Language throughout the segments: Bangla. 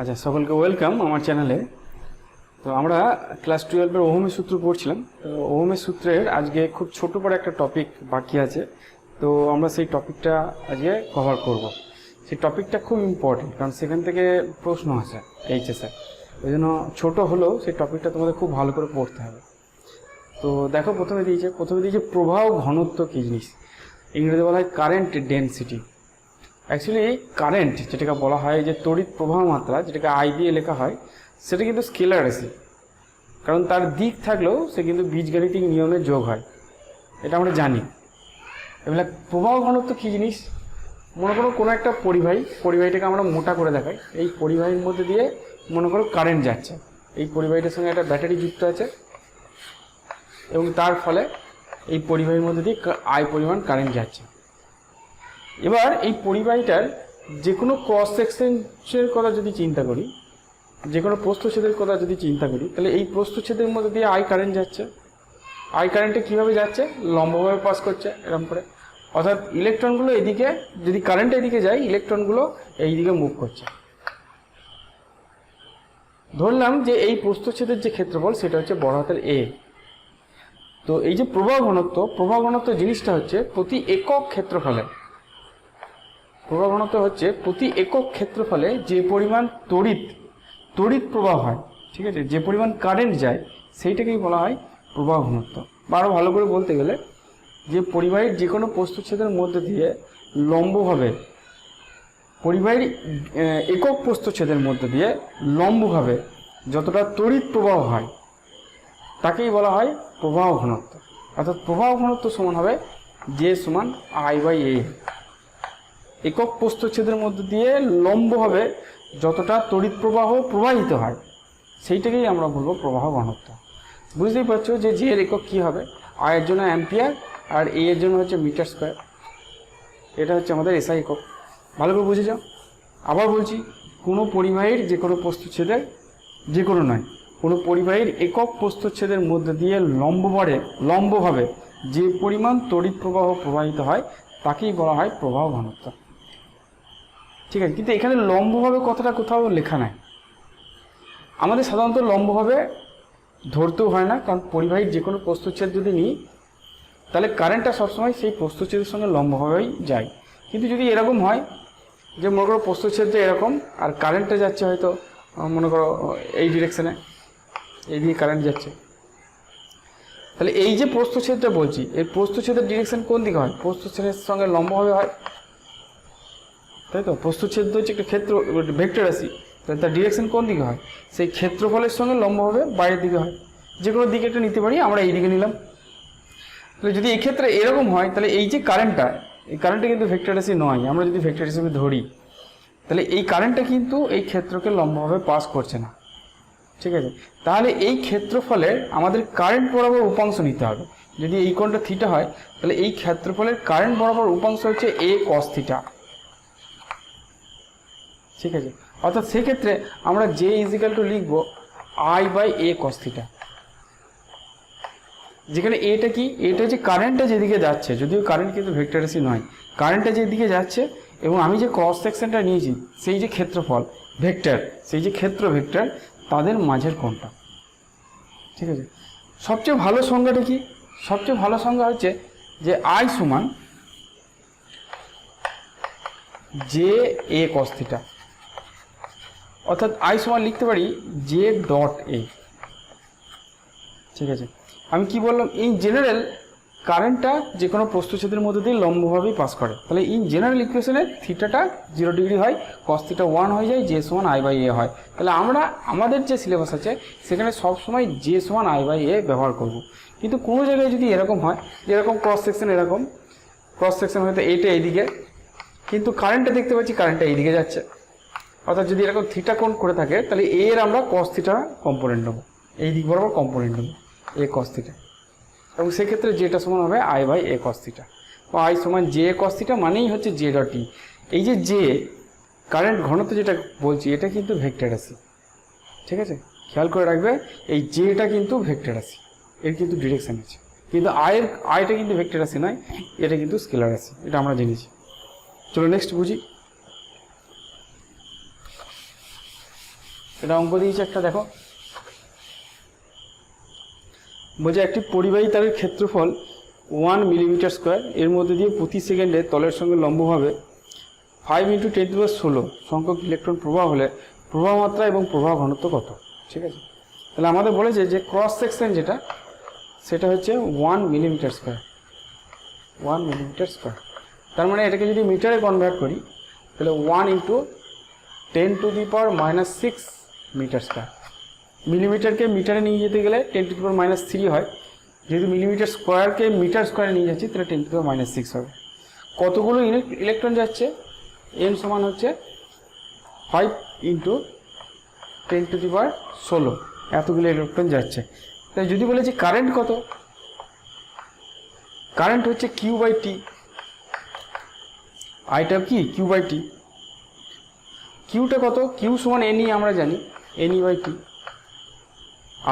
আচ্ছা, সকলকে ওয়েলকাম আমার চ্যানেলে। তো আমরা ক্লাস 12-এর ওহমের সূত্র পড়ছিলাম। তো ওহমের সূত্রের আজকে খুব ছোট করে একটা টপিক বাকি আছে। তো আমরা সেই টপিকটা আজকে কভার করব। সেই টপিকটা খুব ইম্পর্টেন্ট, কারণ সেখান থেকে প্রশ্ন আসে এইচএসে। ওই জন্য ছোটো হলেও সেই টপিকটা তোমাদের খুব ভালো করে পড়তে হবে। তো দেখো, প্রথমে দিয়েছে প্রবাহ ঘনত্ব কী জিনিস। ইংরেজিতে বলা হয় কারেন্ট ডেনসিটি। অ্যাকচুয়ালি কারেন্ট যেটাকে বলা হয়, যে তড়িৎ প্রবাহ মাত্রা, যেটাকে আই দিয়ে লেখা হয়, সেটা কিন্তু স্কেলার রাশি। কারণ তার দিক থাকলেও সে কিন্তু বীজগাণিতিক নিয়মে যোগ হয়, এটা আমরা জানি। এবার প্রবাহ ঘনত্ব কী জিনিস, মনে করো কোনো একটা পরিবাহীটাকে আমরা মোটা করে দেখাই। এই পরিবাহীর মধ্যে দিয়ে মনে করো কারেন্ট যাচ্ছে, এই পরিবাহীটার সঙ্গে একটা ব্যাটারি যুক্ত আছে, এবং তার ফলে এই পরিবাহীর মধ্যে দিয়ে আই পরিমাণ কারেন্ট যাচ্ছে। এবার এই পরিবাহীটার যে কোনো ক্রস সেকশনের কথা যদি চিন্তা করি, যে কোনো প্রস্থচ্ছেদের কথা যদি চিন্তা করি, তাহলে এই প্রস্থচ্ছেদের মধ্যে দিয়ে আই কারেন্ট যাচ্ছে। আই কারেন্টে কীভাবে যাচ্ছে? লম্বভাবে পাস করছে, এরকম করে। অর্থাৎ ইলেকট্রনগুলো এদিকে, যদি কারেন্ট এদিকে যায়, ইলেকট্রনগুলো এই দিকে মুভ করছে। ধরলাম যে এই প্রস্থচ্ছেদের যে ক্ষেত্রফল, সেটা হচ্ছে বড় হাতের এ। তো এই যে প্রবাহ ঘনত্ব জিনিসটা হচ্ছে প্রতি একক ক্ষেত্রফলে। প্রবাহ ঘনত্ব হচ্ছে প্রতি একক ক্ষেত্রফলে যে পরিমাণ তড়িৎ প্রবাহ হয়, ঠিক আছে, যে পরিমাণ কারেন্ট যায়, সেইটাকেই বলা হয় প্রবাহ ঘনত্ব। বা আরও ভালো করে বলতে গেলে, যে পরিবাহীর যে কোনো প্রস্থচ্ছেদের মধ্যে দিয়ে লম্বভাবে, পরিবাহীর একক প্রস্থচ্ছেদের মধ্যে দিয়ে লম্বভাবে যতটা তড়িৎ প্রবাহ হয়, তাকেই বলা হয় প্রবাহ ঘনত্ব। অর্থাৎ প্রবাহ ঘনত্ব সমান হবে যে সমান I/A। একক প্রস্থচ্ছেদের মধ্যে দিয়ে লম্বভাবে যতটা তড়িৎ প্রবাহ প্রবাহিত হয়, সেইটাকেই আমরা বলবো প্রবাহ ঘনত্ব। বুঝতেই পারছো যে এর একক কী হবে। আই এর জন্য অ্যাম্পিয়ার, আর এ এর জন্য হচ্ছে মিটার স্কোয়ার। এটা হচ্ছে আমাদের এসআই একক। ভালো করে বুঝে যাও। আবার বলছি, কোনো পরিবাহীর যে কোনো প্রস্থচ্ছেদের, যে কোনো নয়, কোনো পরিবাহীর একক প্রস্থচ্ছেদের মধ্যে দিয়ে লম্বভাবে যে পরিমাণ তড়িৎ প্রবাহ প্রবাহিত হয়, তাকেই বলা হয় প্রবাহ ঘনত্ব। ঠিক আছে, কিন্তু এখানে লম্বভাবে কথাটা কোথাও লেখা নাই। আমাদের সাধারণত লম্বভাবে ধরতেও হয় না, কারণ পরিবাহীর যে কোনো প্রস্থচ্ছেদ যদি নিই, তাহলে কারেন্টটা সবসময় সেই প্রস্থচ্ছেদের সঙ্গে লম্বভাবেই যায়। কিন্তু যদি এরকম হয় যে মনে করো প্রস্থচ্ছেদটা এরকম, আর কারেন্টটা যাচ্ছে হয়তো মনে করো এই ডিরেকশানে, এই দিকে কারেন্ট যাচ্ছে, তাহলে এই যে প্রস্থচ্ছেদটা বলছি, এই প্রস্থচ্ছেদের ডিরেকশন কোন দিকে হয়? প্রস্থচ্ছেদের সঙ্গে লম্বভাবে হয়, তাই তো? প্রস্থচ্ছেদ হচ্ছে একটা ক্ষেত্র, ভেক্টর রাশি, তাহলে তার ডিরেকশন কোন দিকে হয়? সেই ক্ষেত্রফলের সঙ্গে লম্বভাবে বাইরের দিকে হয়। যে কোনো দিকে একটা নিতে পারি, আমরা এই দিকে নিলাম। তাহলে যদি এই ক্ষেত্রে এরকম হয়, তাহলে এই যে কারেন্টটা, এই কারেন্টটা কিন্তু ভেক্টর রাশি নয়। আমরা যদি ভেক্টর হিসেবে ধরি, তাহলে এই কারেন্টটা কিন্তু এই ক্ষেত্রকে লম্বভাবে পাস করছে না, ঠিক আছে? তাহলে এই ক্ষেত্রফলের আমাদের কারেন্ট বরাবর উপাংশ নিতে হবে। যদি এই কোণটা থিটা হয়, তাহলে এই ক্ষেত্রফলের কারেন্ট বরাবর উপাংশ হচ্ছে a cos থিটা, ঠিক আছে? অর্থাৎ সেক্ষেত্রে আমরা J = লিখব I/A cos থিটা, যেখানে এটা কি? এটা হচ্ছে কারেন্টটা যেদিকে যাচ্ছে, যদিও কারেন্ট কিন্তু ভেক্টর রাশি নয়, কারেন্টটা যেদিকে যাচ্ছে, এবং আমি যে ক্রস সেকশনটা নিয়েছি, সেই যে ক্ষেত্রফল ভেক্টর, সেই যে ক্ষেত্র ভেক্টর, তাদের মাঝের কোণটা, ঠিক আছে? সবচেয়ে ভালো সংজ্ঞাটা কি? সবচেয়ে ভালো সংজ্ঞা হচ্ছে যে I সমান JA cos থিটা। অর্থাৎ I সমান লিখতে পারি J.A, ঠিক আছে? আমি কি বললাম? ইন জেনারেল কারেন্টটা যে কোনো প্রস্থচ্ছেদের মধ্যে দিয়ে লম্বভাবেই পাস করে, তাহলে ইন জেনারেল ইকুয়েশনে থিটাটা 0 ডিগ্রি হয়, cos থিটা 1 হয়ে যায়, J সমান I/A হয়। তাহলে আমরা আমাদের যে সিলেবাস আছে, সেখানে সবসময় J সমান I/A ব্যবহার করব। কিন্তু কোনো জায়গায় যদি এরকম হয়, যেরকম ক্রস সেকশন, এরকম ক্রস সেকশন হয়তো এইটা এইদিকে, কিন্তু কারেন্টটা দেখতে পাচ্ছি কারেন্টটা এইদিকে যাচ্ছে, অর্থাৎ যদি এরকম থিটা কোণ করে থাকে, তাহলে এর আমরা cos থিটা কম্পোনেন্ট নেবো, এই দিক বরাবর কম্পোনেন্ট নেবো A cos থিটা, এবং সেক্ষেত্রে যেটা সমান হবে I/A cos থিটা, বা I সমান J cos থিটা, মানেই হচ্ছে J.E। এই যে J কারেন্ট ঘনত্ব যেটা বলছি, এটা কিন্তু ভেক্টর রাশি, ঠিক আছে? খেয়াল করে রাখবে, এই Jটা কিন্তু ভেক্টর রাশি, এর কিন্তু ডিরেকশন আছে। কিন্তু আইটা কিন্তু ভেক্টর রাশি নয়, এটা কিন্তু স্কেলার রাশি, এটা আমরা জেনেছি। চলো নেক্সট বুঝি। এটা অঙ্ক দিয়েছে একটা, দেখো বলছে একটি পরিবাহী তারের ক্ষেত্রফল 1 মিলিমিটার স্কোয়ার, এর মধ্যে দিয়ে প্রতি সেকেন্ডে তলের সঙ্গে লম্বভাবে 5 × 10⁻16 সংখ্যক ইলেকট্রন প্রবাহ হলে প্রবাহ মাত্রা এবং প্রবাহ ঘনত্ব কত? ঠিক আছে, তাহলে আমাদের বলেছে যে ক্রস সেকশন যেটা সেটা হচ্ছে 1 মিলিমিটার স্কোয়ার, 1 মিলিমিটার স্কোয়ার। তার মানে এটাকে যদি মিটারে কনভার্ট করি তাহলে 1 × 10⁻⁻6 মিটার স্কোয়ার। মিলিমিটারকে মিটারে নিয়ে যেতে গেলে 10⁻³ হয়, যেহেতু মিলিমিটার স্কোয়ারকে মিটার স্কোয়ারে নিয়ে যাচ্ছি তাহলে 10⁻6 হবে। কতগুলো ইলেকট্রন যাচ্ছে? n সমান হচ্ছে 5 × 10⁻16, এতগুলো ইলেকট্রন যাচ্ছে। তাই যদি বলে যে কারেন্ট কত, কারেন্ট হচ্ছে Q/T, আইটা কি Q/T। কিউটা কত? কিউ সমান NE, আমরা জানি NE/T।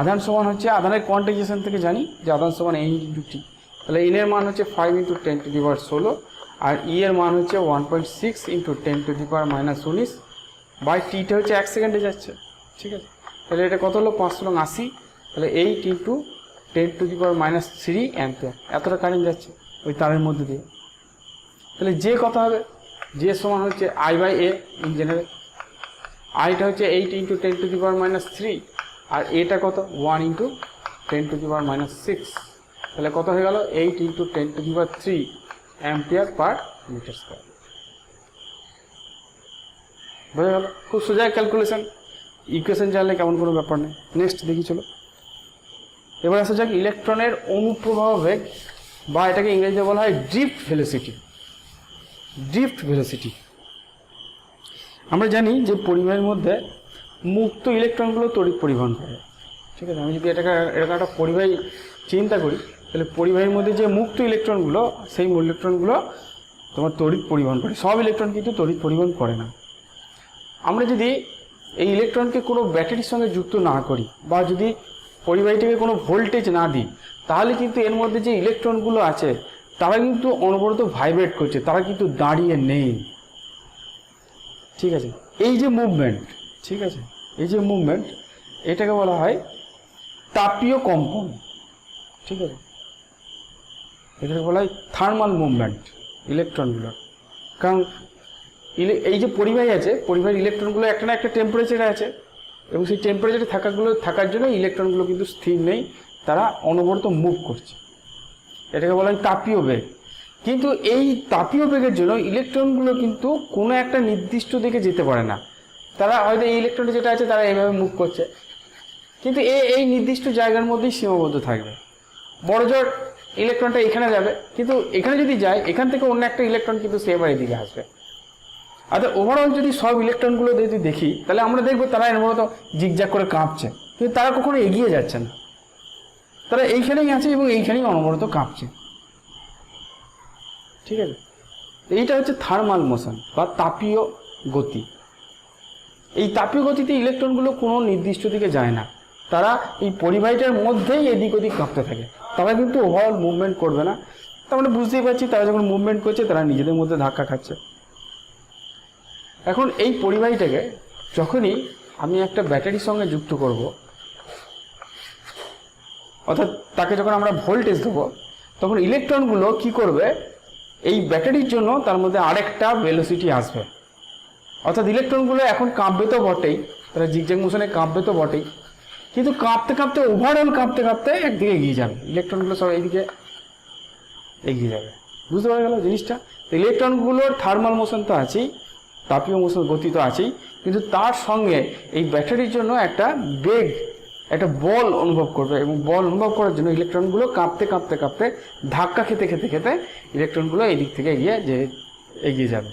আধান সমান হচ্ছে, আধানের কোয়ান্টাইজেশন থেকে জানি যে আধান সমান n × T। তাহলে n এর মান হচ্ছে 5 × 10⁻16 আর E এর মান হচ্ছে 1.6 × 10⁻19 বাই টিটা হচ্ছে 1 সেকেন্ডে যাচ্ছে। ঠিক আছে, তাহলে এটা কত হলো? 580, তাহলে 8 × 10⁻³ অ্যাম্পিয়ার, এতটা কারেন্ট যাচ্ছে ওই তারের মধ্যে দিয়ে। তাহলে যে কত হবে? যে সমান হচ্ছে I/A ইন জেনারেল। আইটা হচ্ছে 8 × 10⁻³ আর এটা কত? 1 × 10⁻6, তাহলে কত হয়ে গেল? 8 × 10⁻³ অ্যাম্পিয়ার পার মিটার স্কোয়ার। বোঝা গেল? খুব সোজা ক্যালকুলেশন, ইকুয়েশন জানলে কেমন কোনো ব্যাপার নেই। নেক্সট দেখি চলো। এবার আসা যাক ইলেকট্রনের অনুপ্রবাহ বেগ, বা এটাকে ইংরেজিতে বলা হয় ড্রিফট ভেলোসিটি। ড্রিফট ভেলোসিটি আমরা জানি যে পরিবাহের মধ্যে মুক্ত ইলেকট্রনগুলো তড়িৎ পরিবহন করে। ঠিক আছে, আমি যদি এটাকে একটা পরিবাহী চিন্তা করি তাহলে পরিবাহীর মধ্যে যে মুক্ত ইলেকট্রনগুলো, সেই ইলেকট্রনগুলো তোমার তড়িৎ পরিবহন করে। সব ইলেকট্রন কিন্তু তড়িৎ পরিবহন করে না। আমরা যদি এই ইলেকট্রনকে কোনো ব্যাটারির সঙ্গে যুক্ত না করি বা যদি পরিবাহীটাকে কোনো ভোল্টেজ না দিই, তাহলে কিন্তু এর মধ্যে যে ইলেকট্রনগুলো আছে তারা কিন্তু অনবরত ভাইব্রেট করছে, তারা কিন্তু দাঁড়িয়ে নেই। ঠিক আছে, এই যে মুভমেন্ট, ঠিক আছে, এই যে মুভমেন্ট, এটাকে বলা হয় তাপীয় কম্পন। ঠিক আছে, এটাকে বলা হয় থার্মাল মুভমেন্ট ইলেকট্রনগুলোর। কারণ এই যে পরিবাহী আছে, পরিবাহীর ইলেকট্রনগুলো একটা না একটা টেম্পারেচারে আছে এবং সেই টেম্পারেচারে থাকার জন্য ইলেকট্রনগুলো কিন্তু স্থির নেই, তারা অনবরত মুভ করছে। এটাকে বলা হয় তাপীয় বেগ। কিন্তু এই তাপীয় বেগের জন্য ইলেকট্রনগুলো কিন্তু কোনো একটা নির্দিষ্ট দিকে যেতে পারে না। তারা হয়তো এই ইলেকট্রনটা যেটা আছে তারা এইভাবে মুভ করছে, কিন্তু এই নির্দিষ্ট জায়গার মধ্যেই সীমাবদ্ধ থাকবে। বড় জোর ইলেকট্রনটা এখানে যাবে, কিন্তু এখানে যদি যায় এখান থেকে অন্য একটা ইলেকট্রন কিন্তু সেবার এদিকে আসবে। অর্থাৎ ওভারঅল যদি সব ইলেকট্রনগুলো যদি দেখি তাহলে আমরা দেখবো তারা এর মতো জিগজ্যাগ করে কাঁপছে, কিন্তু তারা কখনো এগিয়ে যাচ্ছে না, তারা এইখানেই আছে এবং এইখানেই অনবরত কাঁপছে। ঠিক আছে, এইটা হচ্ছে থার্মাল মোশন বা তাপীয় গতি। এই তাপীয় গতিতে ইলেকট্রনগুলো কোনো নির্দিষ্ট দিকে যায় না, তারা এই পরিবাহীটার মধ্যেই এদিক ওদিক কাঁপতে থাকে, তারা কিন্তু ওভারঅল মুভমেন্ট করবে না। তার মানে বুঝতেই পারছি তারা যখন মুভমেন্ট করছে তারা নিজেদের মধ্যে ধাক্কা খাচ্ছে। এখন এই পরিবাহীটাকে যখনই আমি একটা ব্যাটারির সঙ্গে যুক্ত করব, অর্থাৎ তাকে যখন আমরা ভোল্টেজ দেবো, তখন ইলেকট্রনগুলো কি করবে? এই ব্যাটারির জন্য তার মধ্যে আরেকটা ভেলোসিটি আসবে। অর্থাৎ ইলেকট্রনগুলো এখন কাঁপবে তো বটেই, তারা জিগজ্যাগ মোশনে কাঁপবে তো বটেই, কিন্তু কাঁপতে কাঁপতে ওভারঅল কাঁপতে কাঁপতে একদিকে এগিয়ে যাবে, ইলেকট্রনগুলো সব এইদিকে এগিয়ে যাবে। বুঝতে পারা গেল জিনিসটা? তো ইলেকট্রনগুলোর থার্মাল মোশন তো আছেই, তাপীয় মোশন গতি তো আছেই, কিন্তু তার সঙ্গে এই ব্যাটারির জন্য একটা বেগ, একটা বল অনুভব করবে, এবং বল অনুভব করার জন্য ইলেকট্রনগুলো কাঁপতে কাঁপতে কাঁপতে ধাক্কা খেতে খেতে খেতে ইলেকট্রনগুলো এই দিক থেকে এগিয়ে যাবে,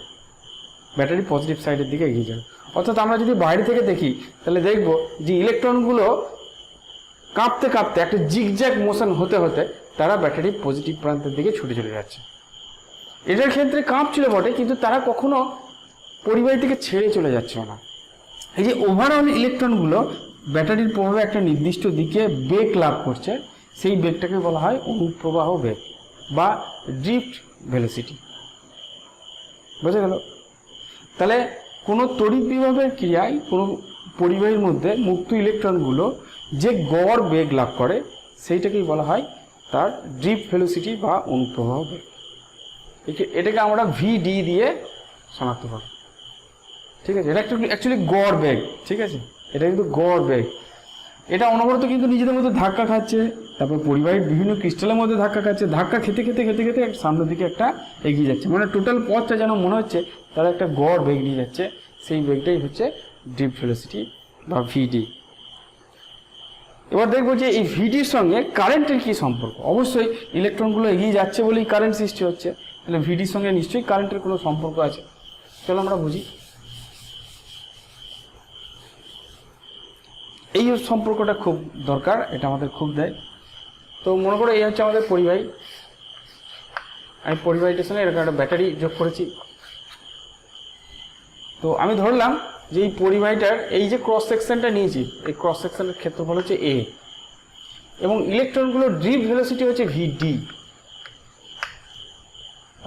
ব্যাটারি পজিটিভ সাইডের দিকে এগিয়ে যাবে। অর্থাৎ আমরা যদি বাইরে থেকে দেখি তাহলে দেখব যে ইলেকট্রনগুলো কাঁপতে কাঁপতে একটা জিগজ্যাগ মোশন হতে হতে তারা ব্যাটারি পজিটিভ প্রান্তের দিকে ছুটে চলে যাচ্ছে। এটার ক্ষেত্রে কাঁপছিল বটে, কিন্তু তারা কখনো পরিবাহী থেকে ছেড়ে চলে যাচ্ছে না। এই যে ওভারঅল ইলেকট্রনগুলো ব্যাটারির প্রভাবে একটা নির্দিষ্ট দিকে বেগ লাভ করছে, সেই বেগটাকে বলা হয় অনুপ্রবাহ বেগ বা ড্রিফট ভেলোসিটি। বোঝা গেল? তাহলে কোনো তড়িৎ বিভবের ক্রিয়ায় কোনো পরিবাহীর মধ্যে মুক্ত ইলেকট্রনগুলো যে গড় বেগ লাভ করে সেইটাকেই বলা হয় তার ড্রিফট ভেলোসিটি বা অনুপ্রবাহ বেগ। এটাকে আমরা ভিডি দিয়ে শনাক্ত করব, ঠিক আছে। এটা অ্যাকচুয়ালি গড় বেগ, ঠিক আছে, এটা কিন্তু গড় বেগ। এটা অনবরত কিন্তু নিজেদের মধ্যে ধাক্কা খাচ্ছে, তারপর পরিবাহীর বিভিন্ন ক্রিস্টালের মধ্যে ধাক্কা খাচ্ছে, ধাক্কা খেতে খেতে খেতে খেতে সামনের দিকে একটা এগিয়ে যাচ্ছে, মানে টোটাল পথটা যেন মনে হচ্ছে তারা একটা গড় বেগ নিয়ে যাচ্ছে। সেই বেগটাই হচ্ছে ড্রিফট ভেলোসিটি বা ভিডি। এবার দেখবো যে এই ভিডির সঙ্গে কারেন্টের কি সম্পর্ক। অবশ্যই ইলেকট্রনগুলো এগিয়ে যাচ্ছে বলেই কারেন্ট সৃষ্টি হচ্ছে, তাহলে ভিডির সঙ্গে নিশ্চয়ই কারেন্টের কোনো সম্পর্ক আছে। চলো আমরা বুঝি। এই সম্পর্কটা খুব দরকার, এটা আমাদের খুব দেয়। তো মনে করো এই হচ্ছে আমাদের পরিবাহী, আমি পরিবাহীটার সঙ্গে এরকম একটা ব্যাটারি যোগ করেছি। তো আমি ধরলাম যে এই পরিবাহীটার এই যে ক্রস সেকশনটা নিয়েছি, এই ক্রস সেকশনের ক্ষেত্রফল হচ্ছে এ, এবং ইলেকট্রনগুলোর ড্রিফট ভেলোসিটি হচ্ছে ভিডি।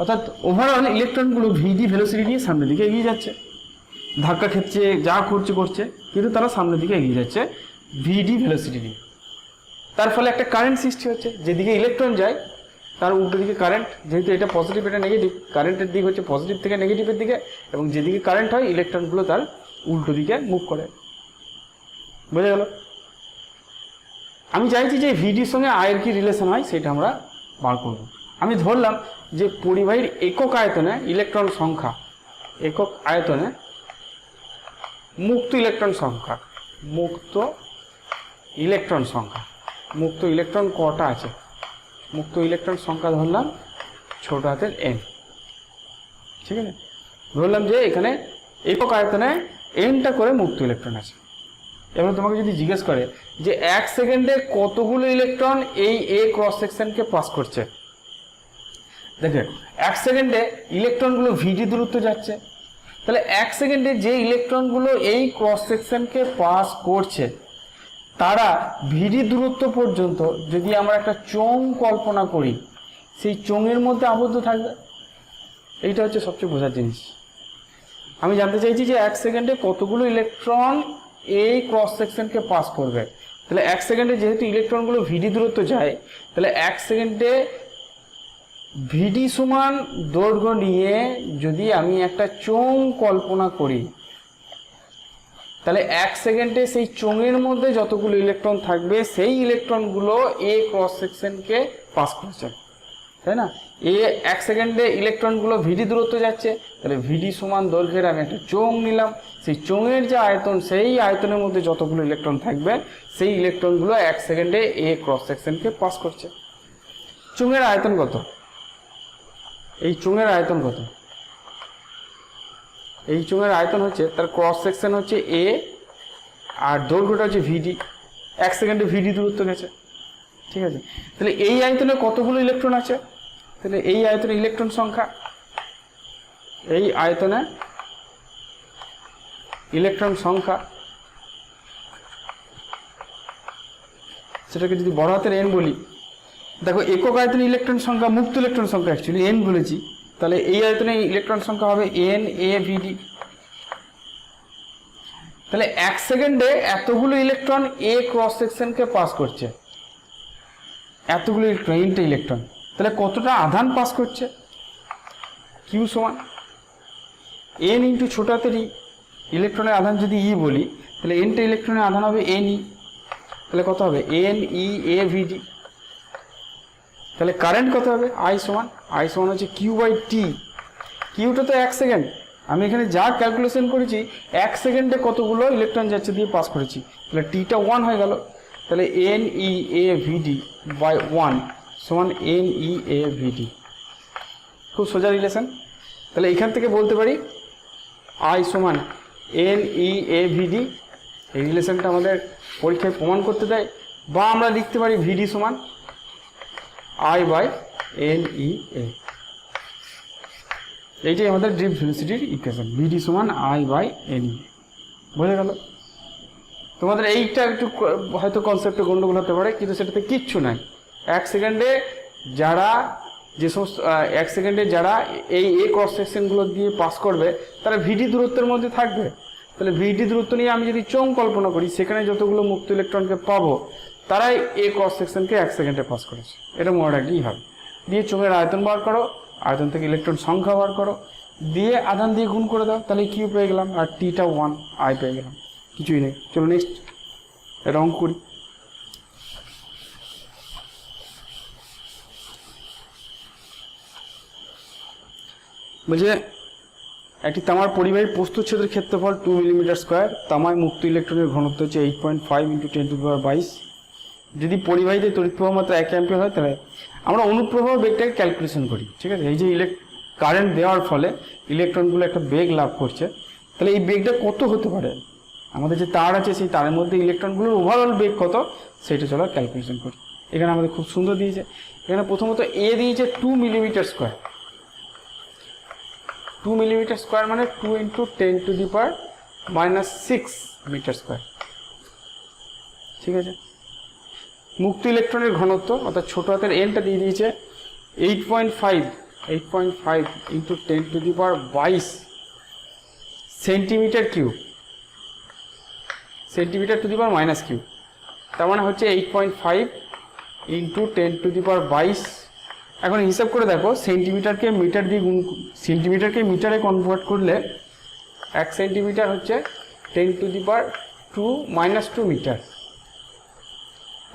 অর্থাৎ ওভারঅল ইলেকট্রনগুলো ভিডি ভেলোসিটি নিয়ে সামনের দিকে এগিয়ে যাচ্ছে, ধাক্কা খেচ্ছে, যা করছে, কিন্তু তারা সামনের দিকে এগিয়ে যাচ্ছে ভিডি ভেলোসিটি নিয়ে। তার ফলে একটা কারেন্ট সৃষ্টি হচ্ছে, যেদিকে ইলেকট্রন যায় তার উল্টো দিকে কারেন্ট, যেহেতু এটা পজিটিভ এটা নেগেটিভ, কারেন্টের দিক হচ্ছে পজিটিভ থেকে নেগেটিভের দিকে, এবং যেদিকে কারেন্ট হয় ইলেকট্রনগুলো তার উল্টো দিকে মুভ করে। বোঝা গেল? আমি চাইছি যে ভিডির সঙ্গে আয়ের কি রিলেশন হয় সেটা আমরা বার করব। আমি ধরলাম যে পরিবাহীর একক আয়তনে ইলেকট্রন সংখ্যা, একক আয়তনে মুক্ত ইলেকট্রন সংখ্যা, মুক্ত ইলেকট্রন কটা আছে, মুক্ত ইলেকট্রন সংখ্যা ধরলাম ছোট হাতের এন, ঠিক আছে। ধরলাম যে এখানে একক আয়তনে এনটা করে মুক্ত ইলেকট্রন আছে। এবার তোমাকে যদি জিজ্ঞেস করে যে 1 সেকেন্ডে কতগুলো ইলেকট্রন এই এ ক্রস সেকশনকে পাস করছে, দেখে 1 সেকেন্ডে ইলেকট্রনগুলো ভিডি দূরত্ব যাচ্ছে, তাহলে 1 সেকেন্ডে যে ইলেকট্রনগুলো এই ক্রস সেকশনকে পাস করছে তারা ভিডি দূরত্ব পর্যন্ত যদি আমরা একটা চোঙ কল্পনা করি, সেই চোঙের মধ্যে আবদ্ধ থাকবে। এইটা হচ্ছে সবচেয়ে বোঝার জিনিস। আমি জানতে চাইছি যে 1 সেকেন্ডে কতগুলো ইলেকট্রন এই ক্রস সেকশনকে পাস করবে। তাহলে 1 সেকেন্ডে যেহেতু ইলেকট্রনগুলো ভিডি দূরত্ব যায়, তাহলে 1 সেকেন্ডে ভিডি সমান দৈর্ঘ্য নিয়ে যদি আমি একটা চোঙ কল্পনা করি, তাহলে 1 সেকেন্ডে সেই চোঙের মধ্যে যতগুলো ইলেকট্রন থাকবে সেই ইলেকট্রনগুলো এ ক্রস সেকশনকে পাস করছে, তাই না। 1 সেকেন্ডে ইলেকট্রনগুলো ভিডি দূরত্ব যাচ্ছে, তাহলে ভিডি সমান দৈর্ঘ্যের আমি একটা চোঙ নিলাম, সেই চোঙের যে আয়তন সেই আয়তনের মধ্যে যতগুলো ইলেকট্রন থাকবে সেই ইলেকট্রনগুলো 1 সেকেন্ডে এ ক্রস সেকশনকে পাস করছে। চোঙের আয়তন কত? এই চোঙের আয়তন কত? এই চোঙের আয়তন হচ্ছে, তার ক্রস সেকশন হচ্ছে এ আর দৈর্ঘ্যটা হচ্ছে ভিডি। 1 সেকেন্ডে ভিডি দূরত্ব গেছে, ঠিক আছে। তাহলে এই আয়তনে কতগুলো ইলেকট্রন আছে? তাহলে এই আয়তনে ইলেকট্রন সংখ্যা, এই আয়তনে ইলেকট্রন সংখ্যা, সেটাকে যদি বড় হাতের এন বলি, দেখো একক আয়তনে ইলেকট্রন সংখ্যা, মুক্ত ইলেকট্রন সংখ্যা অ্যাকচুয়ালি এন বলেছি, তাহলে এই আয়তনে ইলেকট্রন সংখ্যা হবে এন এ ভিডি। তাহলে 1 সেকেন্ডে এতগুলো ইলেকট্রন এ ক্রস সেকশনকে পাস করছে, এতগুলো ইলেকট্রন, এনটা ইলেকট্রন, তাহলে কতটা আধান পাস করছে? কিউ সমান এন ইন্টু ছোট হাতের ই, ইলেকট্রনের আধান যদি ই বলি তাহলে এনটা ইলেকট্রনের আধান হবে এন ই, তাহলে কত হবে এন ই এ ভিডি। তাহলে কারেন্ট কত হবে? আই সমান হচ্ছে কিউ বাই টি। কিউটা তো 1 সেকেন্ড, আমি এখানে যা ক্যালকুলেশন করেছি 1 সেকেন্ডে কতগুলো ইলেকট্রন যাচ্ছে দিয়ে পাস করেছি, তাহলে টিটা 1 হয়ে গেল। তাহলে N E A VD by 1 সমান এন ই এ ভিডি। খুব সোজা রিলেশন। তাহলে এখান থেকে বলতে পারি আই সমান এন ই এ ভিডি। এই রিলেশনটা আমাদের পরীক্ষায় প্রমাণ করতে দেয়, বা আমরা লিখতে পারি ভিডি সমান আই বাই এন ই এ। এইটাই আমাদের ড্রিফট ভেলোসিটির ইকুয়েশন, ভিডি সমান আই বাই এন ই। বোঝা গেল? তোমাদের এইটা একটু হয়তো কনসেপ্টে গন্ডগোল হতে পারে, কিন্তু সেটাতে কিচ্ছু নাই। 1 সেকেন্ডে যারা যে সমস্ত 1 সেকেন্ডে যারা এই এ ক্রস সেকশনগুলো দিয়ে পাস করবে তারা ভিডি দূরত্বের মধ্যে থাকবে, তাহলে ভিডি দূরত্ব নিয়ে আমি যদি চোঙ কল্পনা করি, সেখানে যতগুলো মুক্ত ইলেকট্রনকে পাবো তারাই এ ক্রস সেকশনকে 1 সেকেন্ডে পাস করেছে। এটা মনে রাখলেই হবে। দিয়ে চোঙের আয়তন বার করো, আয়তন থেকে ইলেকট্রন সংখ্যা বার করো, দিয়ে আধান দিয়ে গুণ করে দাও, তাহলে কিউ পেয়ে গেলাম, আর টিটা 1 আই পেয়ে গেলাম, কিছুই নেই। চলো নেক্সট এটা অঙ্ক করি। বলছে একটি তামার পরিবাহী প্রস্তুচ্ছেদের ক্ষেত্রফল 2 মিলিমিটার স্কোয়ার, তামায় মুক্ত ইলেকট্রনের ঘনত্ব হচ্ছে 8.5 × 10⁻22। যদি পরিবাহীতে তড়িৎ প্রবাহ মাত্রা 1 অ্যাম্পিয়ার হয়, তাহলে আমরা অনুপ্রবাহ বেগটাকে ক্যালকুলেশন করি। ঠিক আছে, এই যে কারেন্ট দেওয়ার ফলে ইলেকট্রনগুলো একটা বেগ লাভ করছে, তাহলে এই বেগটা কত হতে পারে? আমাদের যে তার আছে সেই তারের মধ্যে ইলেকট্রনগুলোর ওভারঅল বেগ কত, সেটা চলো ক্যালকুলেশন করি। এখানে আমাদের খুব সুন্দর দিয়েছে। এখানে প্রথমত এ দিয়েছে 2 মিলিমিটার স্কোয়ার। 2 মিলিমিটার স্কোয়ার মানে 2 × 10⁻⁻6 মিটার স্কোয়ার। ঠিক আছে, মুক্ত ইলেকট্রনের ঘনত্ব অর্থাৎ ছোট হাতের এনটা দিয়ে দিয়েছে 8.5 × 10⁻22 centimetre cube, centimetre to the power minus cube. তার মানে হচ্ছে 8.5 × 10⁻22। এখন হিসাব করে দেখো, সেন্টিমিটারকে মিটার দিয়ে গুণ, সেন্টিমিটারকে মিটারে কনভার্ট করলে 1 সেন্টিমিটার হচ্ছে 10⁻2 মিটার।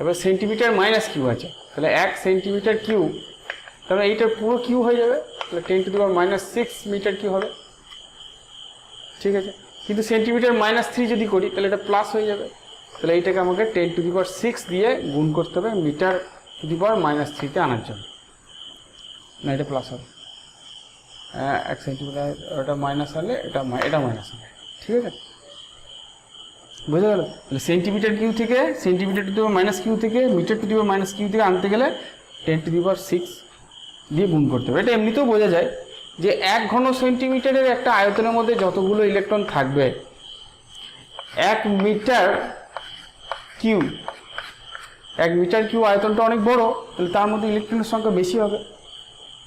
এবার সেন্টিমিটার মাইনাস কিউ আছে, তাহলে 1 সেন্টিমিটার কিউ, তাহলে এইটার পুরো কিউ হয়ে যাবে, তাহলে 10⁻6 মিটার কিউ হবে। ঠিক আছে, কিন্তু সেন্টিমিটার -3 যদি করি তাহলে এটা প্লাস হয়ে যাবে, তাহলে এইটাকে আমাকে 10⁻6 দিয়ে গুণ করতে হবে মিটার টু দি পাওয়ার -3-তে আনার জন্য। না, এটা প্লাস হবে, 1 সেন্টিমিটার, ওটা মাইনাস হলে এটা মাইনাস হবে। ঠিক আছে, বোঝা গেল? তাহলে সেন্টিমিটার কিউ থেকে, centimetre to the power -q থেকে metre to the power -q থেকে আনতে গেলে 10⁻6 দিয়ে গুণ করতে হবে। এটা এমনিতেও বোঝা যায় যে 1 ঘন সেন্টিমিটারের একটা আয়তনের মধ্যে যতগুলো ইলেকট্রন থাকবে, 1 মিটার কিউ, 1 মিটার কিউ আয়তনটা অনেক বড়, তাহলে তার মধ্যে ইলেকট্রনের সংখ্যা বেশি হবে,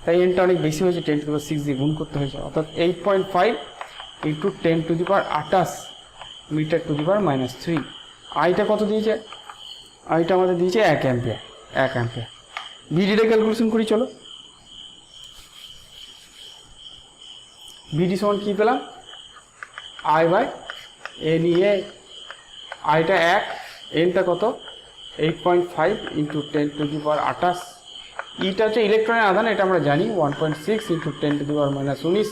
তাই এনটা অনেক বেশি হয়েছে, 10⁻6 দিয়ে গুণ করতে হয়েছে। অর্থাৎ 8.5 × 10⁻28 মিটার টু দি পাওয়ার -3। আইটা কত দিয়েছে? আইটা আমাদের দিয়েছে 1 অ্যাম্পিয়ার। 1 অ্যাম্পিয়ার। ভিডিটা ক্যালকুলেশন করি চলো। ভিডি সমান কী পেলাম? I/N/E। আইটা 1, এনটা কত? 8.5 × 10⁻28। ইটা হচ্ছে ইলেকট্রনের আধান, এটা আমরা জানি, 1.6 × 10⁻−19।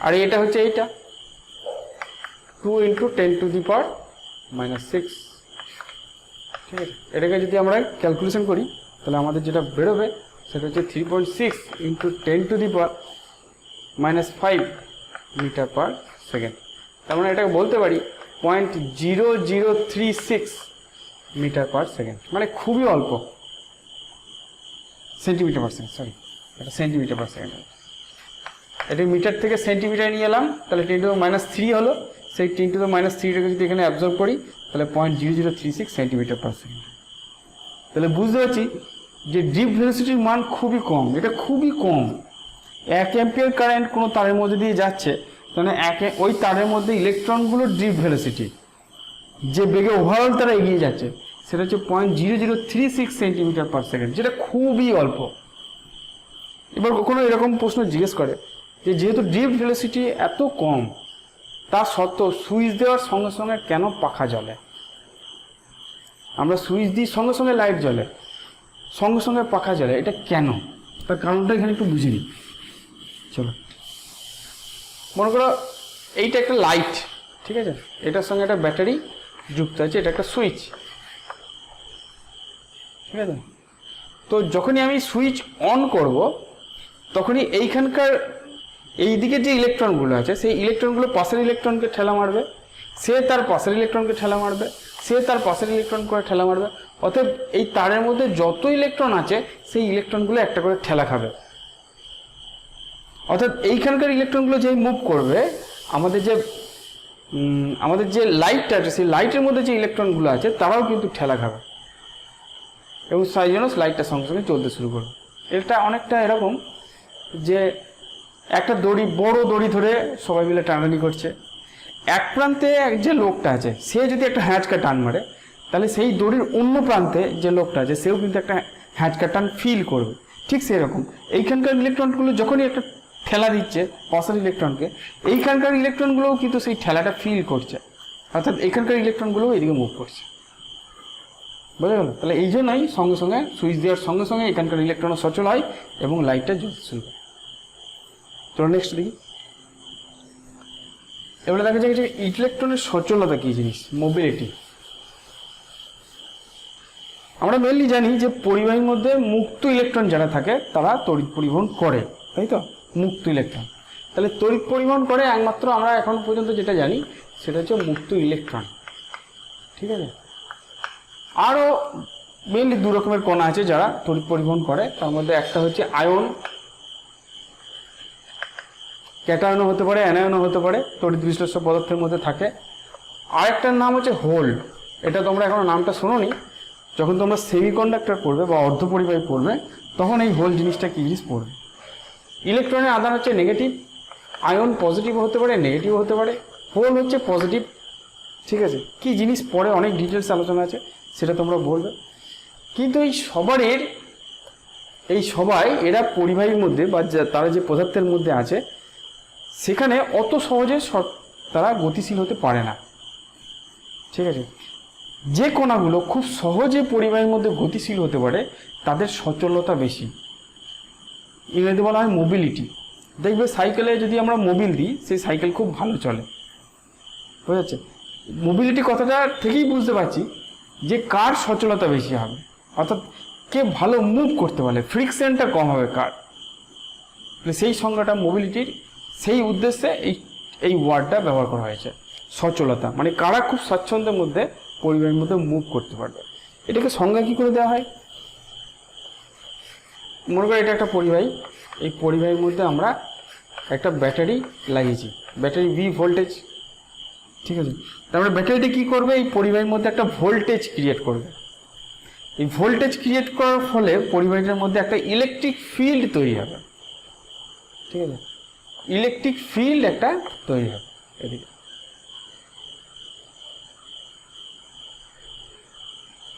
আর এটা হচ্ছে এইটা 2 × 10⁻6। ঠিক আছে, এটাকে যদি আমরা ক্যালকুলেশন করি তাহলে আমাদের যেটা বেরোবে সেটা হচ্ছে 3.6 × 10⁻5 মিটার পার সেকেন্ড। তার মানে এটাকে বলতে পারি 0.0036 মিটার পার সেকেন্ড, মানে খুবই অল্প। সেন্টিমিটার পার সেকেন্ড, সরি, এটা সেন্টিমিটার পার সেকেন্ড। এটা মিটার থেকে সেন্টিমিটার নিয়ে এলাম, তাহলে 10⁻³ হলো। সেই 10⁻³ যদি এখানে অ্যাবজর্ব করি তাহলে 0.0036 সেন্টিমিটার পার সেকেন্ড। তাহলে বুঝতে পারছি যে ড্রিফট ভেলোসিটির মান খুবই কম, এটা খুবই কম। 1 অ্যাম্পিয়ার কারেন্ট কোনো তারের মধ্যে দিয়ে যাচ্ছে, তাহলে ওই তারের মধ্যে ইলেকট্রনগুলোর ড্রিফট ভেলোসিটি, যে বেগে ওভারঅল তারা এগিয়ে যাচ্ছে, সেটা হচ্ছে 0.0036 সেন্টিমিটার পার সেকেন্ড, যেটা খুবই অল্প। এবার কখনো এরকম প্রশ্ন জিজ্ঞেস করে যে যেহেতু ড্রিফট ভেলোসিটি এত কম, তা সত্ত্বেও সুইচ দেওয়ার সঙ্গে সঙ্গে কেন পাখা জ্বলে? আমরা সুইচ দিই সঙ্গে সঙ্গে লাইট জ্বলে, সঙ্গে সঙ্গে পাখা জ্বলে, এটা কেন? তার কারণটা এখানে একটু বুঝে নিই। চলো, মনে করো এইটা একটা লাইট, ঠিক আছে, এটার সঙ্গে একটা ব্যাটারি যুক্ত আছে, এটা একটা সুইচ, ঠিক আছে। তো যখনই আমি সুইচ অন করব তখনই এইখানকার এই দিকে যে ইলেকট্রনগুলো আছে সেই ইলেকট্রনগুলো পাশের ইলেকট্রনকে ঠেলা মারবে, সে তার পাশের ইলেকট্রনকে ঠেলা মারবে, সে তার পাশের ইলেকট্রন করে ঠেলা মারবে। অতএব এই তারের মধ্যে যত ইলেকট্রন আছে সেই ইলেকট্রনগুলো একটা করে ঠেলা খাবে। অর্থাৎ এইখানকার ইলেকট্রনগুলো যেই মুভ করবে, আমাদের যে লাইটটা আছে সেই লাইটের মধ্যে যে ইলেকট্রনগুলো আছে তারাও কিন্তু ঠেলা খাবে, এবং সেই জন্য লাইটটা সঙ্গে সঙ্গে চলতে শুরু করবে। এটা অনেকটা এরকম যে একটা দড়ি, বড় দড়ি ধরে সবাই মিলে টানাটানি করছে, এক প্রান্তে যে লোকটা আছে সে যদি একটা হ্যাঁচকা টান মারে, তাহলে সেই দড়ির অন্য প্রান্তে যে লোকটা আছে সেও কিন্তু একটা হ্যাঁচকা টান ফিল করবে। ঠিক সেরকম এইখানকার ইলেকট্রনগুলো যখনই একটা ঠেলা দিচ্ছে পজিটিভ ইলেকট্রনকে, এইখানকার ইলেকট্রনগুলোও কিন্তু সেই ঠেলাটা ফিল করছে, অর্থাৎ এখানকার ইলেকট্রনগুলোও এদিকে মুভ করছে। বোঝা গেল? তাহলে এই জন্যই সঙ্গে সঙ্গে সুইচ দেওয়ার সঙ্গে সঙ্গে এখানকার ইলেকট্রন সচল হয় এবং লাইটটা জ্বলতে শুরু করে। চলো নেক্সট দেখি। এবারে দেখা যায় যে ইলেকট্রনের সচলতা কী জিনিস, মোবিলিটি। আমরা মেনলি জানি যে পরিবাহীর মধ্যে মুক্ত ইলেকট্রন যারা থাকে তারা তড়িৎ পরিবহন করে, তাই তো? মুক্ত ইলেকট্রন, তাহলে তড়িৎ পরিবহন করে একমাত্র আমরা এখন পর্যন্ত যেটা জানি সেটা হচ্ছে মুক্ত ইলেকট্রন। ঠিক আছে, আরও মেনলি দু রকমের কণা আছে যারা তড়িৎ পরিবহন করে, তার মধ্যে একটা হচ্ছে আয়ন, ক্যাটায়নও হতে পারে, অ্যানায়নও হতে পারে, তড়িৎ বিশ্লেষ্য পদার্থের মধ্যে থাকে। আরেকটার নাম হচ্ছে হোল। এটা তোমরা এখনো নামটা শোনোনি, যখন তোমরা সেমিকন্ডাক্টর পড়বে বা অর্ধপরিবাহী পড়বে তখন এই হোল জিনিসটা কী জিনিস পড়বে। ইলেকট্রনের আধান হচ্ছে নেগেটিভ, আয়ন পজিটিভ হতে পারে, নেগেটিভ হতে পারে, হোল হচ্ছে পজিটিভ। ঠিক আছে, কী জিনিস পরে অনেক ডিটেলস আলোচনা আছে, সেটা তোমরা বলবে। কিন্তু এই সবাই এরা পরিবাহীর মধ্যে বা তারা যে পদার্থের মধ্যে আছে সেখানে অত সহজে তারা গতিশীল হতে পারে না। ঠিক আছে, যে কণাগুলো খুব সহজে পরিবাহীর মধ্যে গতিশীল হতে পারে তাদের সচলতা বেশি, ইংরেজি বলা হয় মোবিলিটি। দেখবে সাইকেলে যদি আমরা মোবিল দিই সেই সাইকেল খুব ভালো চলে, বুঝা যাচ্ছে? মোবিলিটি কথাটা থেকেই বুঝতে পারছি যে কার সচলতা বেশি হবে, অর্থাৎ কে ভালো মুভ করতে পারে, ফ্রিকশনটা কম হবে কার। সেই সংজ্ঞাটা মোবিলিটির, সেই উদ্দেশ্যে এই ওয়ার্ডটা ব্যবহার করা হয়েছে, সচলতা, মানে কারা খুব স্বাচ্ছন্দ্যের মধ্যে পরিবাহীর মধ্যে মুভ করতে পারবে। এটাকে সংজ্ঞা কী করে দেওয়া হয়? মনে করো এটা একটা পরিবাহী, এই পরিবাহীর মধ্যে আমরা একটা ব্যাটারি লাগিয়েছি, ব্যাটারি ভি ভোল্টেজ। ঠিক আছে, তারপরে ব্যাটারিটা কী করবে, এই পরিবাহীর মধ্যে একটা ভোল্টেজ ক্রিয়েট করবে। এই ভোল্টেজ ক্রিয়েট করার ফলে পরিবাহীটার মধ্যে একটা ইলেকট্রিক ফিল্ড তৈরি হবে। ঠিক আছে, ইলেকট্রিক ফিল্ড একটা তৈরি হবে এদিকে,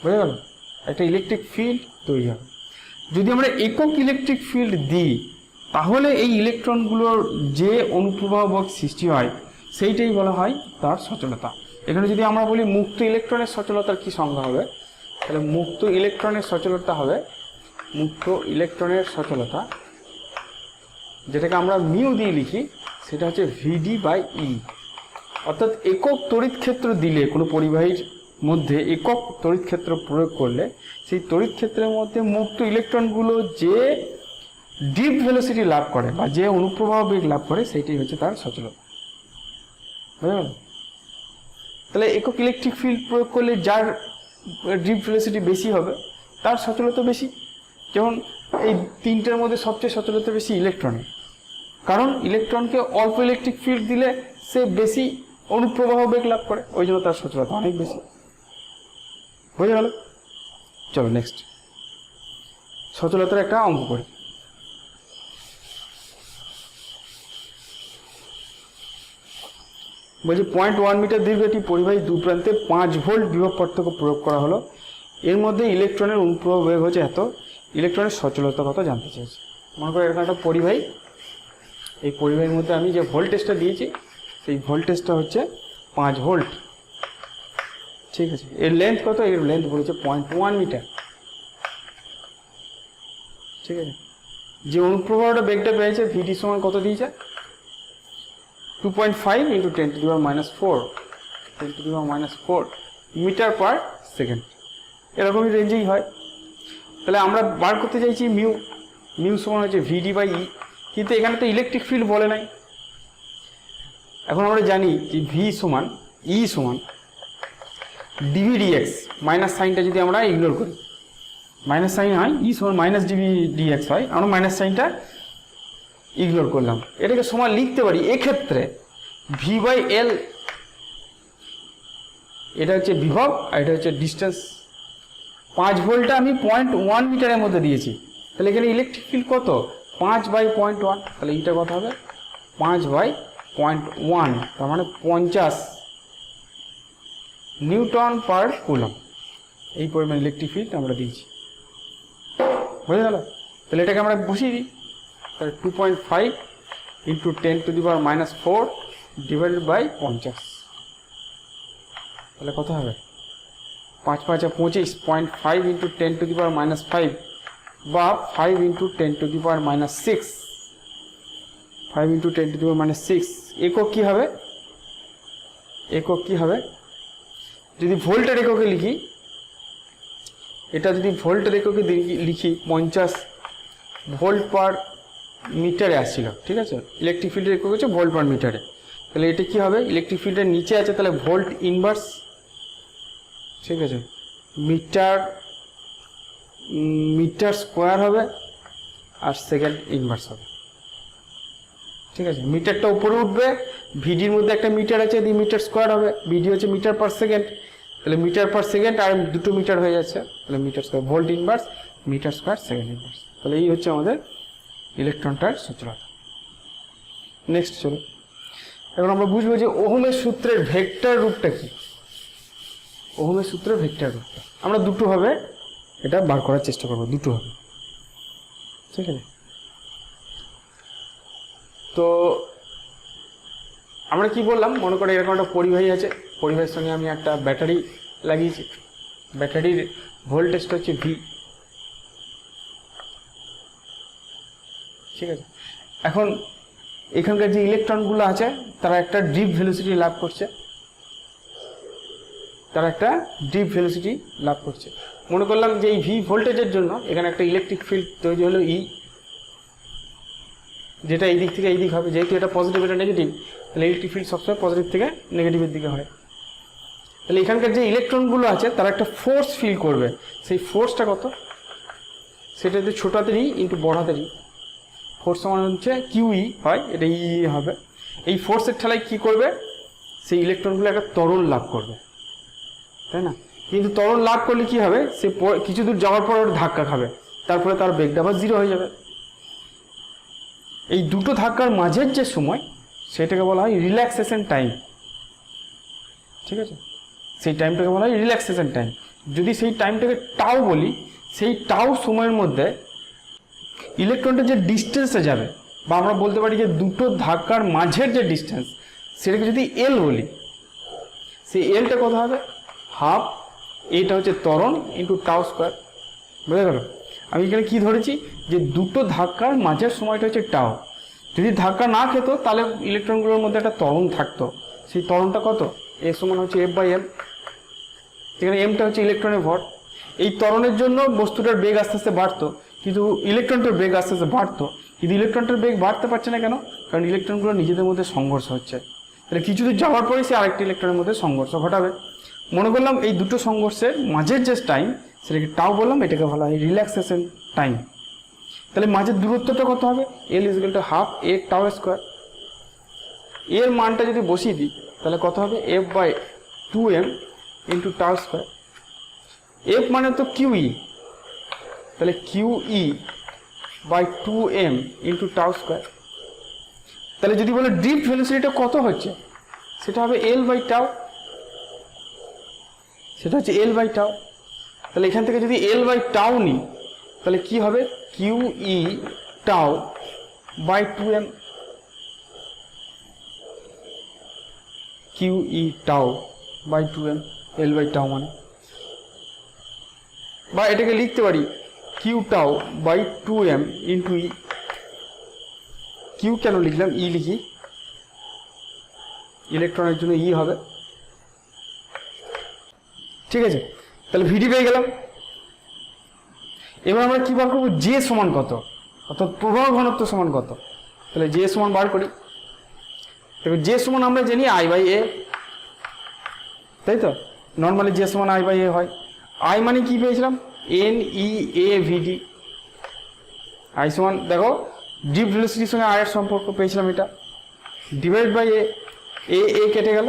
বুঝে গেল? একটা ইলেকট্রিক ফিল্ড তৈরি হবে। যদি আমরা একক ইলেকট্রিক ফিল্ড দিই তাহলে এই ইলেকট্রনগুলোর যে অনুপ্রবাহ বল সৃষ্টি হয় সেইটাই বলা হয় তার সচলতা। এখানে যদি আমরা বলি মুক্ত ইলেকট্রনের সচলতার কি সংজ্ঞা হবে, তাহলে মুক্ত ইলেকট্রনের সচলতা হবে, মুক্ত ইলেকট্রনের সচলতা যেটাকে আমরা মিউ দিয়ে লিখি সেটা হচ্ছে ভিডি বাই ই। অর্থাৎ একক তড়িৎ ক্ষেত্র দিলে কোনো পরিবাহীর মধ্যে একক তড়িৎ ক্ষেত্র প্রয়োগ করলে সেই তড়িৎ ক্ষেত্রের মধ্যে মুক্ত ইলেকট্রনগুলো যে ডিপ ভেলোসিটি লাভ করে বা যে অনুপ্রবাহ বেগ লাভ করে সেইটাই হচ্ছে তার সচলতা। বুঝা গেল? তাহলে একক ইলেকট্রিক ফিল্ড প্রয়োগ করলে যার ডিপ ভেলোসিটি বেশি হবে তার সচলতা বেশি। যেমন এই তিনটের মধ্যে সবচেয়ে সচলতা বেশি ইলেকট্রনের, কারণ ইলেকট্রনকে অল্প ইলেকট্রিক ফিল্ড দিলে সে বেশি অনুপ্রবাহ বেগ লাভ করে, ওই জন্য তার সচলতা অনেক বেশি। বুঝে গেল? চলো নেক্সট, সচলতার একটা অঙ্ক করি। বলছি 0.1 মিটার দীর্ঘ একটি পরিবাহী দু প্রান্তে 5 ভোল্ট বিভব পার্থক্য প্রয়োগ করা হলো, এর মধ্যে ইলেকট্রনের অনুপ্রবাহ বেগ হচ্ছে এত, ইলেকট্রনের সচলতা কত জানতে চেয়েছে। মনে করো এরকম একটা পরিবাহী, এই পরিবাহীর মধ্যে আমি যে ভোল্টেজটা দিয়েছি সেই ভোল্টেজটা হচ্ছে 5 ভোল্ট। ঠিক আছে, এর লেন্থ কত, এর লেন্থ বলেছে 0.1 মিটার। ঠিক আছে, যে অনুপ্রবাহটা বেগটা পেয়েছে ভিডি সমান কত দিয়েছে, 2.5 × 10⁻⁴ 10⁻⁴ মিটার পার সেকেন্ড, এরকমই রেঞ্জেই হয়। তাহলে আমরা বার করতে চাইছি মিউ, মিউ সমান হচ্ছে ভিডি বাই ই, কিন্তু এখানে তো ইলেকট্রিক ফিল্ড বলে নাই। এখন আমরা জানি যে ভি সমান ই সমান ডিভি ডিএক্স, মাইনাস সাইনটা যদি আমরা ইগনোর করি, মাইনাস সাইন হয়, ই সমান মাইনাস ডিভি ডিএক্স হয়, আমরা মাইনাস সাইনটা ইগনোর করলাম। এটাকে সমান লিখতে পারি এক্ষেত্রে ভি বাই এল, এটা হচ্ছে বিভব আর এটা হচ্ছে ডিস্টেন্স। 5 ভোল্টটা আমি 0.1 মিটারের মধ্যে দিয়েছি, তাহলে এখানে ইলেকট্রিক ফিল্ড কত, 5/0.1, তাহলে এইটা কত হবে 5/1। 0.1, তার মানে 50 নিউটন পার কুলম এই পরিমাণ ইলেকট্রিক ফিল্ড আমরা দিয়েছি। বুঝে গেল? তাহলে এটাকে আমরা বসিয়ে দিই, তাহলে 2.5 ইন্টু 10⁻⁻4 ডিভাইডেড বাই 50, তাহলে কত হবে? 5 5 25, 0.5 ইন্টু 10⁻⁻5 বা 5 ইন্টু 10⁻⁻6, 5 ইন্টু 10⁻⁻6 একক কী হবে? একক কী হবে? যদি ভোল্টের এককে লিখি, এটা যদি ভোল্টের এককে লিখি 50 ভোল্ট পার মিটারে আসছিল, ঠিক আছে? ইলেকট্রিক ফিল্ডের একক হচ্ছে ভোল্ট পার মিটারে, তাহলে এটা কি হবে? ইলেকট্রিক ফিল্ডের নিচে আছে, তাহলে ভোল্ট ইনভার্স, ঠিক আছে? মিটার স্কোয়ার হবে আর সেকেন্ড ইনভার্স হবে, ঠিক আছে? মিটারটা উপরে উঠবে, ভিডির মধ্যে একটা মিটার আছে, দিয়ে মিটার স্কোয়ার হবে, ভিডি হচ্ছে মিটার পার সেকেন্ড, তাহলে মিটার পার সেকেন্ড আর দুটো মিটার হয়ে যাচ্ছে, তাহলে metre square volt inverse metre square second inverse, তাহলে এই হচ্ছে আমাদের ইলেকট্রনটার সূত্রটা। নেক্সট চলো, এখন আমরা বুঝবো যে ওহমের সূত্রের ভেক্টর রূপটা কি। ওহমের সূত্রের ভেক্টর রূপটা আমরা দুটো হবে এটা বার করার চেষ্টা করবো, দুটো হবে, ঠিক আছে? তো আমরা কি বললাম, মনে করে এরকম একটা পরিবাহী আছে, পরিবাহীর সঙ্গে আমি একটা ব্যাটারি লাগিয়েছি, ব্যাটারির ভোল্টেজটা হচ্ছে ভি, ঠিক আছে? এখন এখানকার যে ইলেকট্রনগুলো আছে তারা একটা ডিপ ভেলোসিটি লাভ করছে, মনে করলাম যে এই ভি ভোল্টেজের জন্য এখানে একটা ইলেকট্রিক ফিল্ড তৈরি হলো ই, যেটা এই দিক থেকে এই দিক হবে, যেহেতু এটা পজিটিভ এটা নেগেটিভ, তাহলে ইলেকট্রিক ফিল্ড সবসময় পজিটিভ থেকে নেগেটিভের দিকে হয়। তাহলে এখানকার যে ইলেকট্রনগুলো আছে তারা একটা ফোর্স ফিল করবে, সেই ফোর্সটা কত? সেটা হচ্ছে ছোট হাতের ই ইন্টু বড় হাতের ই, ফোর্স সমান হচ্ছে কিউই হয়, এটা ই হবে। এই ফোর্সের ঠেলায় কী করবে? সেই ইলেকট্রনগুলো একটা ত্বরণ লাভ করবে, তাই না? কিন্তু ত্বরণ লাভ করলে কি হবে? সে কিছু দূর যাওয়ার পর ওর ধাক্কা খাবে, তারপরে তার বেগটা আবার 0 হয়ে যাবে। এই দুটো ধাক্কার মাঝের যে সময় সেটাকে বলা হয় রিল্যাক্সেশন টাইম, ঠিক আছে? সেই টাইমটাকে বলা হয় রিল্যাক্সেশন টাইম। যদি সেই টাইমটাকে টাও বলি, সেই টাও সময়ের মধ্যে ইলেকট্রনটা যে ডিস্টেন্সে যাবে, বা আমরা বলতে পারি যে দুটো ধাক্কার মাঝের যে ডিস্টেন্স, সেটাকে যদি এল বলি, সেই এলটা কত হবে? হাফ, এইটা হচ্ছে ত্বরণ ইন্টু টাও স্কোয়ার, বুঝে গেল? আমি এখানে কি ধরেছি যে দুটো ধাক্কার মাঝের সময়টা হচ্ছে টাও। যদি ধাক্কা না খেত তাহলে ইলেকট্রনগুলোর মধ্যে একটা ত্বরণ থাকতো, সেই ত্বরণটা কত? এ সমান হচ্ছে F/m, যেখানে এমটা হচ্ছে ইলেকট্রনের ভর। এই ত্বরণের জন্য বস্তুটার বেগ আস্তে আস্তে বাড়তো, কিন্তু ইলেকট্রনটার বেগ আস্তে আস্তে বাড়তো, কিন্তু ইলেকট্রনটার বেগ বাড়তে পারছে না কেন? কারণ ইলেকট্রনগুলো নিজেদের মধ্যে সংঘর্ষ হচ্ছে। তাহলে কিছু দূর যাওয়ার পরে সে আরেকটি ইলেকট্রনের মধ্যে সংঘর্ষ ঘটাবে। মনে করলাম এই দুটো সংঘর্ষের মাঝের যে টাইম সেটাকে টাও বললাম, এটাকে বলা হয় রিল্যাক্সেশন টাইম। তাহলে মাঝের দূরত্বটা কত হবে? L = হাফ a টাও স্কোয়ার। এর মানটা যদি বসিয়ে দিই তাহলে কত হবে? F/2m ইন্টু টাও স্কোয়ার। F মানে তো QE, তাহলে QE/2m ইন্টু টাও স্কোয়ার। তাহলে যদি বলে ডিপ ভেলোসিটিটা কত হচ্ছে, সেটা হবে L/টাও, সেটা হচ্ছে L/টাও। তাহলে এখান থেকে যদি L/টাও নিই তাহলে কি হবে? QE টাও/2m, QE টাও/2m, L/টাও মানে, বা এটাকে লিখতে পারি Q টাও/2m ইন্টু ই। কিউ কেন লিখলাম? ই লিখি, ইলেকট্রনের জন্য ই হবে, ঠিক আছে? তাহলে ভিডি পেয়ে গেলাম। এবার আমরা কি বার করবো? জে সমান কত, অর্থাৎ প্রবাহ ঘনত্ব সমান কত। তাহলে জে সমান বার করি। এবার জে সমান আমরা জানি I/a, তাই তো? নর্মালি জে সমান I/a হয়। আই মানে কি পেয়েছিলাম? NeAVD। আই সমান দেখো ডিপ ভেলোসিটির সঙ্গে আয়ের সম্পর্ক পেয়েছিলাম, এটা ডিভাইড বাই এ, এ কেটে গেল।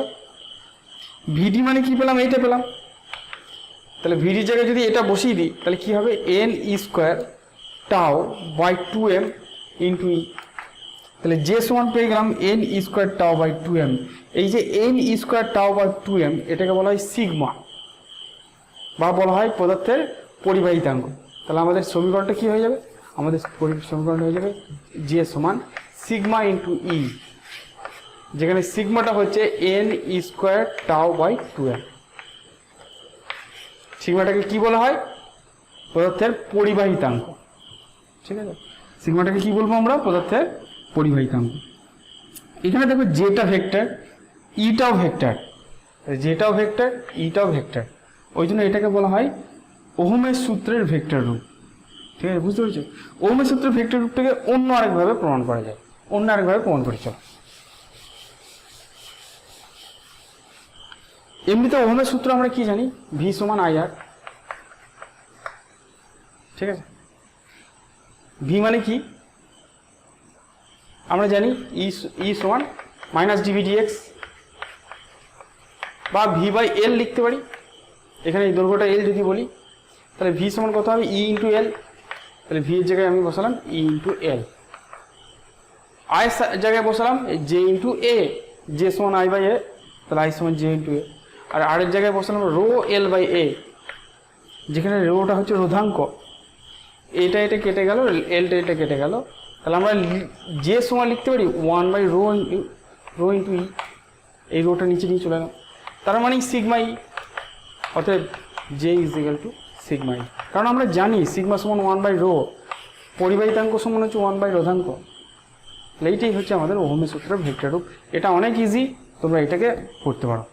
ভিডি মানে কি পেলাম? এইটা পেলাম। তাহলে ভিডির জায়গায় যদি এটা বসিয়ে দিই তাহলে কি হবে? NE² টাও/2m ইন্টু ই। তাহলে যে সমান পেয়ে গেলাম N square tau by 2m। এই যে N square tau by 2m এটাকে বলা হয় সিগমা বা বলা হয় পদার্থের পরিবাহিতাঙ্ক। তাহলে আমাদের সমীকরণটা কি হয়ে যাবে? আমাদের সমীকরণ হয়ে যাবে যে সমান সিগমা ইন্টু ই, যেখানে সিগমাটা হচ্ছে n square tau by 2m। সিগমাটাকে কি বলা হয়? পদার্থের পরিবাহিতাঙ্ক। ঠিক আছে, সিগমাটাকে কি বলবো আমরা? পদার্থের পরিবাহিতাঙ্ক। এখানে দেখো যেটা ভেক্টর, ইটাও ভেক্টর, যেটাও ভেক্টর, ইটাও ভেক্টর, ওই জন্য এটাকে বলা হয় ওহমের সূত্রের ভেক্টর রূপ। ঠিক আছে, বুঝতে পেরেছো? ওহমের সূত্রের ভেক্টর রূপটাকে অন্য আরেকভাবে প্রমাণ করা যায়, অন্য আরেকভাবে প্রমাণ করি। চলো, এমনিতে ওহমের সূত্র আমরা কি জানি? ভি সমান আই আর। ঠিক আছে, ভি মানে কি আমরা জানি? ই সমান মাইনাস ডিভি ডিএক্স, বা ভি বাই এল লিখতে পারি। এখানে এই দৈর্ঘ্যটা এল যদি বলি, তাহলে ভি সমান কত হবে? ই ইন্টু এল। তাহলে ভি এর জায়গায় আমি বসালাম ই ইন্টু এল। আই এর জায়গায় বসালাম জে ইন্টু এ, জে সমান আই বাই এ, তাহলে আই সমান জে ইন্টু এ। আর আর এর জায়গায় বসালাম রো এল বাই এ, যেখানে রোটা হচ্ছে রোধাঙ্ক। এটা এটা কেটে গেল, এলটা এটা কেটে গেল, তাহলে আমরা যে সময় লিখতে পারি 1/রো ইন্টু ই। এই রোটা নিচে নিয়ে চলে গেল, তার মানে সিগমা ই। অতএব J is equal to sigma E, কারণ আমরা জানি সিগমা সমান 1/রো, পরিবাহিতাঙ্ক সমান হচ্ছে 1/রোধাঙ্ক। তাহলে এইটাই হচ্ছে আমাদের ওহমের সূত্রের ভেক্টর রূপ। এটা অনেক ইজি, তোমরা এটাকে করতে পারো।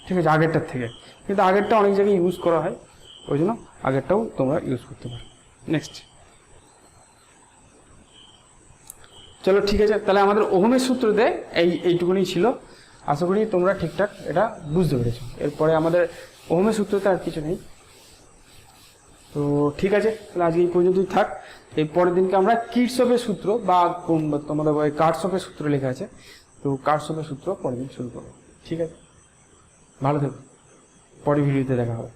ঠিক আছে, আগেরটার থেকে, কিন্তু আগেরটা অনেক জায়গায় ইউজ করা হয়, ওই জন্য আগেরটাও তোমরা ইউজ করতে পারো। নেক্সট, চলো ঠিক আছে, তাহলে আমাদের ওহমের সূত্রতে এইটুকুনি ছিল। আশা করি তোমরা ঠিকঠাক এটা বুঝতে পেরেছো। এরপরে আমাদের ওহমের সূত্রতে আর কিছু নেই। তো ঠিক আছে, তাহলে আজকে এই পর্যন্তই থাক। এই পরের দিনকে আমরা কিরচফের সূত্র বা তোমাদের বই কার্টসফের সূত্র লেখা আছে, তো কার্টসফের সূত্র পরের দিন শুরু করবো। ঠিক আছে, ভালো থেকো, পরের ভিডিওতে দেখা হবে।